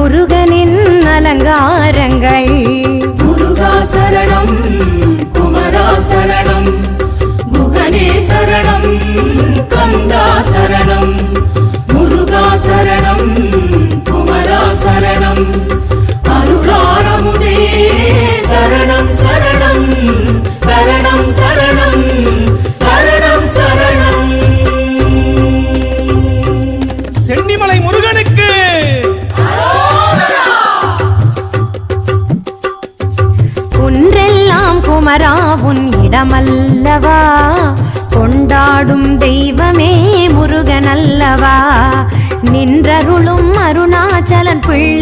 முருகனின் அலங்காரங்கள். முருகா சரணம், குமரா சரணம், குகனே சரணம், கந்தா சரணம். முருகா சரணம், குமரா சரணம், அருளாரமுதே சரணம் சரணம் சரணம் சரணம் சரணம் சரணம். சென்னிமலை முருகனுக்கு குன்றெல்லாம் குமரா உன் இடமல்லவா, கொண்டாடும் தெய்வமே முருகனல்லவா, நின்றருளும் அருணாச்சலன் பிள்ளை.